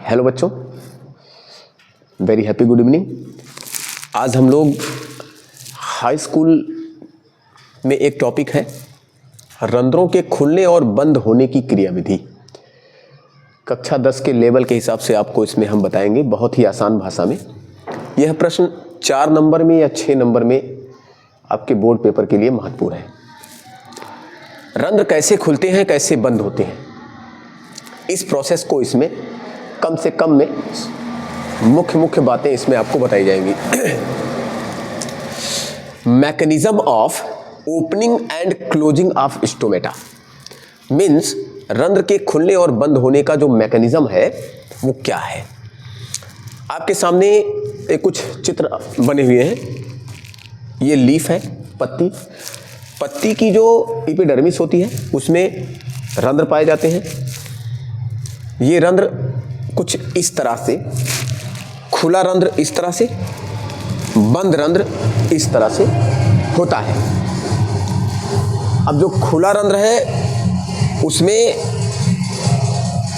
Hello बच्चों, very happy good evening. आज हम लोग हाई स्कूल में एक टॉपिक है रंध्रों के खुलने और बंद होने की क्रियाविधि। कक्षा 10 के लेवल के हिसाब से आपको इसमें हम बताएंगे बहुत ही आसान भाषा में। यह प्रश्न 4 नंबर में या 6 नंबर में आपके बोर्ड पेपर के लिए महत्वपूर्ण है। रंध्र कैसे खुलते हैं, कैसे बंद होते हैं, इस प्रोसेस को इसमें कम से कम में मुख्य बातें इसमें आपको बताई जाएंगी। Mechanism of opening and closing of stomata means रंध्र के खुलने और बंद होने का जो मैकेनिज्म है वो क्या है। आपके सामने एक कुछ चित्र बने हुए हैं। ये लीफ है, पत्ती की जो एपिडर्मिस होती है उसमें रंध्र पाए जाते हैं। ये रंध्र कुछ इस तरह से, खुला रंध्र इस तरह से, बंद रंध्र इस तरह से होता है। अब जो खुला रंध्र है उसमें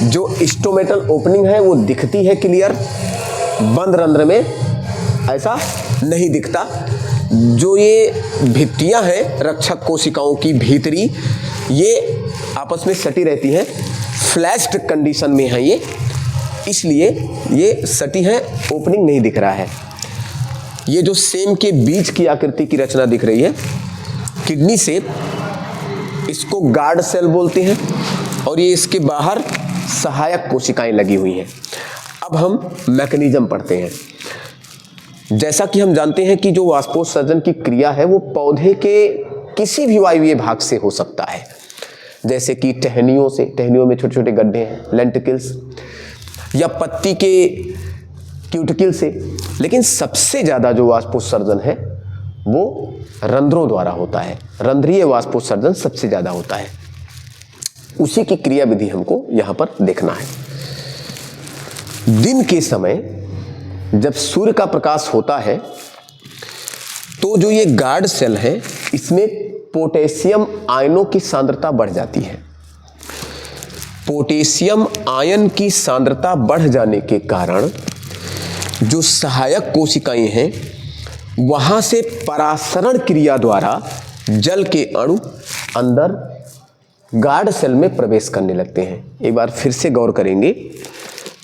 जो स्टोमेटल ओपनिंग है वो दिखती है क्लियर, बंद रंध्र में ऐसा नहीं दिखता। जो ये भित्तियां हैं रक्षक कोशिकाओं की भीतरी, ये आपस में सटी रहती हैं, फ्लैश्ड कंडीशन में है ये, इसलिए ये सटी है, ओपनिंग नहीं दिख रहा है। ये जो सेम के बीज की आकृति की रचना दिख रही है, किडनी शेप, इसको गार्ड सेल बोलते हैं और ये इसके बाहर सहायक कोशिकाएं लगी हुई हैं। अब हम मैकेनिज्म पढ़ते हैं। जैसा कि हम जानते हैं कि जो वाष्पोत्सर्जन की क्रिया है वो पौधे के किसी भी वायवीय भाग से हो सकता है, जैसे कि टहनियों में छोटे छोटे गड्ढे हैं, लेंटिकल्स, या पत्ती के क्यूटिकल से। लेकिन सबसे ज़्यादा जो वाष्पोत्सर्जन है वो रंध्रों द्वारा होता है। रंध्रीय वाष्पोत्सर्जन सबसे ज़्यादा होता है। उसी की क्रियाविधि हमको यहाँ पर देखना है। दिन के समय जब सूर्य का प्रकाश होता है तो जो ये गार्ड सेल है इसमें पोटेशियम आयनों की सांद्रता बढ़ जाती है। पोटेशियम आयन की सांद्रता बढ़ जाने के कारण जो सहायक कोशिकाएं हैं वहां से परासरण क्रिया द्वारा जल के अणु अंदर गार्ड सेल में प्रवेश करने लगते हैं। एक बार फिर से गौर करेंगे।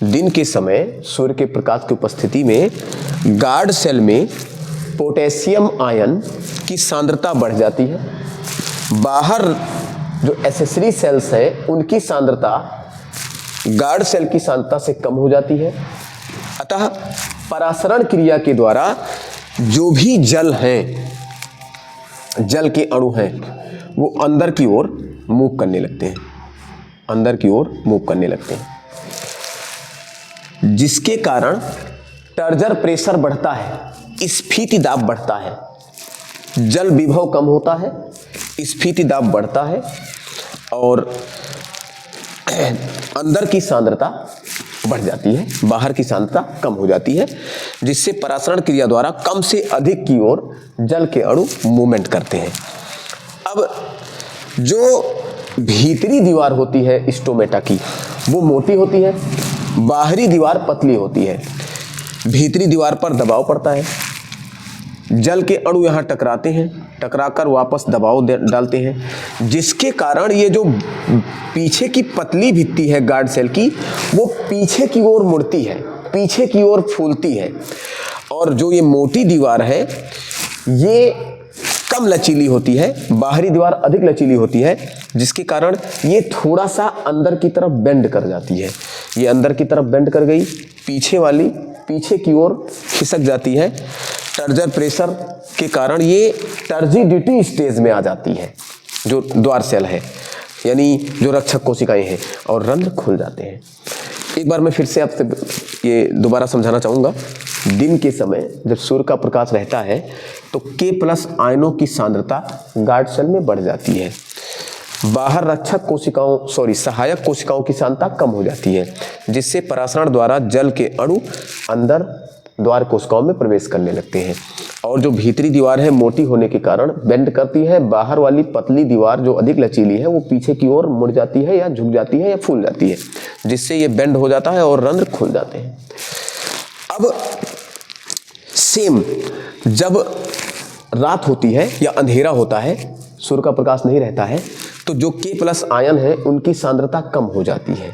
दिन के समय सूर्य के प्रकाश की उपस्थिति में गार्ड सेल में पोटेशियम आयन की सांद्रता बढ़ जाती है। बाहर जो एसेसरी सेल्स हैं उनकी सांद्रता गार्ड सेल की सांद्रता से कम हो जाती है। अतः परासरण क्रिया के द्वारा जो भी जल हैं, जल के अणु हैं, वो अंदर की ओर मूव करने लगते हैं, अंदर की ओर मूव करने लगते हैं, जिसके कारण टर्जर प्रेशर बढ़ता है, स्फीति दाब बढ़ता है, जल विभव कम होता है, स्फीति दाब बढ़ता है और अंदर की सांद्रता बढ़ जाती है, बाहर की सांद्रता कम हो जाती है, जिससे परासरण क्रिया द्वारा कम से अधिक की ओर जल के अणु मूवमेंट करते हैं। अब जो भीतरी दीवार होती है स्टोमेटा की वो मोटी होती है, बाहरी दीवार पतली होती है। भीतरी दीवार पर दबाव पड़ता है, जल के अणु यहाँ टकराते हैं, टकराकर वापस दबाव डालते हैं, जिसके कारण ये जो पीछे की पतली भित्ति है गार्ड सेल की वो पीछे की ओर मुड़ती है, पीछे की ओर फूलती है। और जो ये मोटी दीवार है ये कम लचीली होती है, बाहरी दीवार अधिक लचीली होती है, जिसके कारण ये थोड़ा सा अंदर की तरफ बेंड कर जाती है। ये अंदर की तरफ बेंड कर गई, पीछे वाली पीछे की ओर खिसक जाती है। टर्जर प्रेशर के कारण ये टर्जिडिटी स्टेज में आ जाती है, जो द्वार सेल है यानी जो रक्षक कोशिकाएं हैं, और रंध्र खुल जाते हैं। एक बार मैं फिर से आपसे ये दोबारा समझाना चाहूँगा। दिन के समय जब सूर्य का प्रकाश रहता है तो K+ आयनों की सांद्रता गार्ड सेल में बढ़ जाती है, बाहर सहायक कोशिकाओं की सांद्रता कम हो जाती है, जिससे परासरण द्वारा जल के अणु अंदर द्वार कोशिकाओं में प्रवेश करने लगते हैं। और जो भीतरी दीवार है मोटी होने के कारण बेंड करती है, बाहर वाली पतली दीवार जो अधिक लचीली है वो पीछे की ओर मुड़ जाती है या झुक जाती है या फूल जाती है, जिससे ये बेंड हो जाता है और रंध्र खुल जाते हैं। अब सेम जब रात होती है या अंधेरा होता है, सूर्य का प्रकाश नहीं रहता है, तो जो K+ आयन है उनकी सांद्रता कम हो जाती है,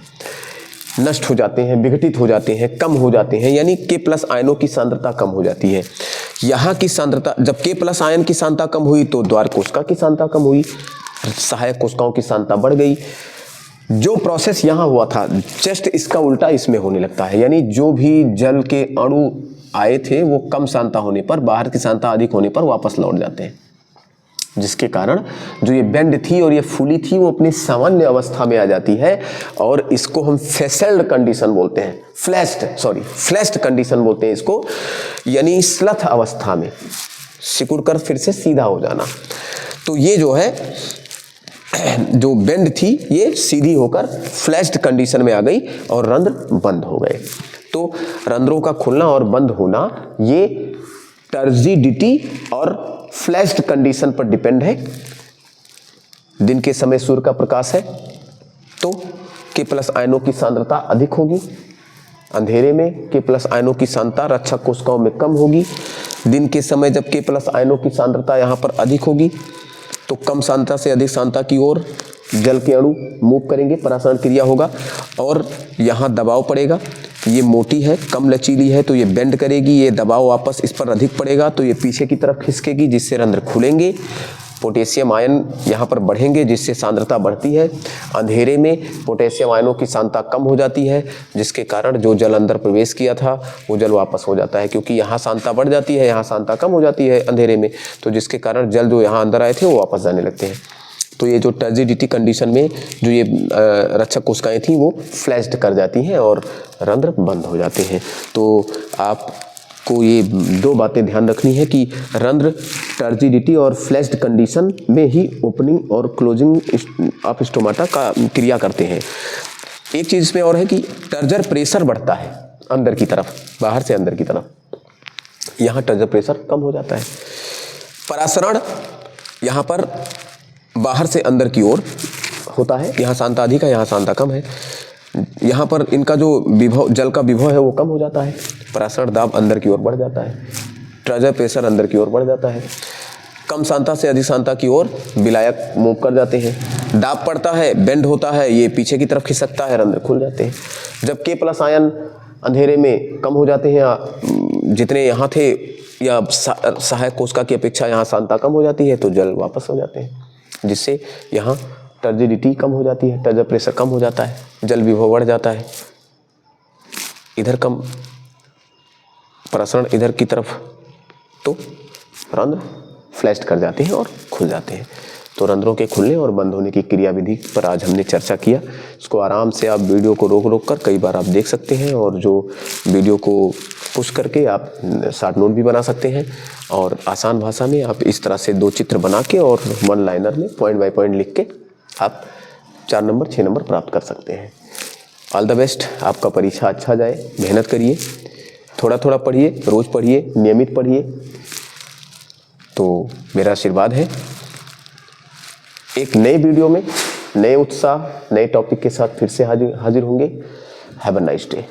नष्ट हो जाते हैं, विघटित हो जाते हैं, कम हो जाते हैं, यानी K+ आयनों की सांद्रता कम हो जाती है। यहाँ की सांद्रता, जब K+ आयन की सांद्रता कम हुई तो द्वार कोशिका की सांद्रता कम हुई, सहायक कोशिकाओं की सांद्रता बढ़ गई। जो प्रोसेस यहाँ हुआ था जस्ट इसका उल्टा इसमें होने लगता है, यानी जो भी जल के अणु आए थे वो कम सांद्रता होने पर, बाहर की सांद्रता अधिक होने पर वापस लौट जाते हैं, जिसके कारण जो ये बेंड थी और ये फूली थी वो अपनी सामान्य अवस्था में आ जाती है। और इसको हम फेसेल्ड कंडीशन बोलते हैं, फ्लैश्ड कंडीशन बोलते हैं इसको, यानी स्लथ अवस्था में सिकुड़ कर फिर से सीधा हो जाना। तो ये जो है जो बेंड थी ये सीधी होकर फ्लैश्ड कंडीशन में आ गई और रंध्र बंद हो गए। तो रंध्रों का खुलना और बंद होना ये टर्जिडिटी और फ्लैश्ड कंडीशन पर डिपेंड है। दिन के समय सूर्य का प्रकाश है तो K+ आयनों की सांद्रता अधिक होगी, अंधेरे में K+ आयनों की सांद्रता रक्षक कोशिकाओं में कम होगी। दिन के समय जब K+ आयनों की सांद्रता यहाँ पर अधिक होगी तो कम सांद्रता से अधिक सांद्रता की ओर जल के अणु मूव करेंगे, परासरण क्रिया होगा और यहाँ दबाव पड़ेगा। ये मोटी है, कम लचीली है तो ये बेंड करेगी, ये दबाव वापस इस पर अधिक पड़ेगा तो ये पीछे की तरफ खिसकेगी, जिससे रंध्र खुलेंगे। पोटेशियम आयन यहाँ पर बढ़ेंगे जिससे सांद्रता बढ़ती है। अंधेरे में पोटेशियम आयनों की सांद्रता कम हो जाती है, जिसके कारण जो जल अंदर प्रवेश किया था वो जल वापस हो जाता है, क्योंकि यहाँ सांद्रता बढ़ जाती है, यहाँ सांद्रता कम हो जाती है अंधेरे में, तो जिसके कारण जल जो यहाँ अंदर आए थे वो वापस जाने लगते हैं। तो ये जो टर्जिडिटी कंडीशन में जो ये रक्षक कोशिकाएं थी वो फ्लैश्ड कर जाती हैं और रंध्र बंद हो जाते हैं। तो आपको ये दो बातें ध्यान रखनी है कि रंध्र टर्जिडिटी और फ्लैश्ड कंडीशन में ही ओपनिंग और क्लोजिंग ऑफ स्टोमाटा का क्रिया करते हैं। एक चीज़ इसमें और है कि टर्जर प्रेशर बढ़ता है अंदर की तरफ, बाहर से अंदर की तरफ, यहाँ टर्जर प्रेशर कम हो जाता है। परासरण यहाँ पर बाहर से अंदर की ओर होता है, यहाँ सांद्रता अधिक है, यहाँ सांद्रता कम है। यहाँ पर इनका जो विभव, जल का विभव है वो कम हो जाता है, परासरण दाब अंदर की ओर बढ़ जाता है, ट्रेजर प्रेशर अंदर की ओर बढ़ जाता है। कम सांद्रता से अधिक सांद्रता की ओर विलायक मूव कर जाते हैं, दाब पड़ता है, बेंड होता है, ये पीछे की तरफ खिसकता है, रंध्र खुल जाते हैं। जब K+ आयन अंधेरे में कम हो जाते हैं या जितने यहाँ थे या सहायक कोशिका की अपेक्षा यहाँ सांद्रता कम हो जाती है तो जल वापस हो जाते हैं, जिससे यहाँ टर्जिडिटी कम हो जाती है, टर्जर प्रेशर कम हो जाता है, जल विभव बढ़ जाता है, इधर कम परासरण इधर की तरफ, तो रंध्र फ्लैश्ड कर जाते हैं और खुल जाते हैं। तो रंध्रों के खुलने और बंद होने की क्रियाविधि पर आज हमने चर्चा किया। इसको आराम से आप वीडियो को रोक कर कई बार आप देख सकते हैं, और जो वीडियो को पुश करके आप शॉर्ट नोट भी बना सकते हैं, और आसान भाषा में आप इस तरह से 2 चित्र बना के और 1 लाइनर में पॉइंट बाय पॉइंट लिख के आप 4 नंबर 6 नंबर प्राप्त कर सकते हैं। ऑल द बेस्ट, आपका परीक्षा अच्छा जाए, मेहनत करिए, थोड़ा थोड़ा पढ़िए, रोज़ पढ़िए, नियमित पढ़िए, तो मेरा आशीर्वाद है। एक नए वीडियो में नए उत्साह, नए टॉपिक के साथ फिर से हाजिर होंगे। Have a nice day.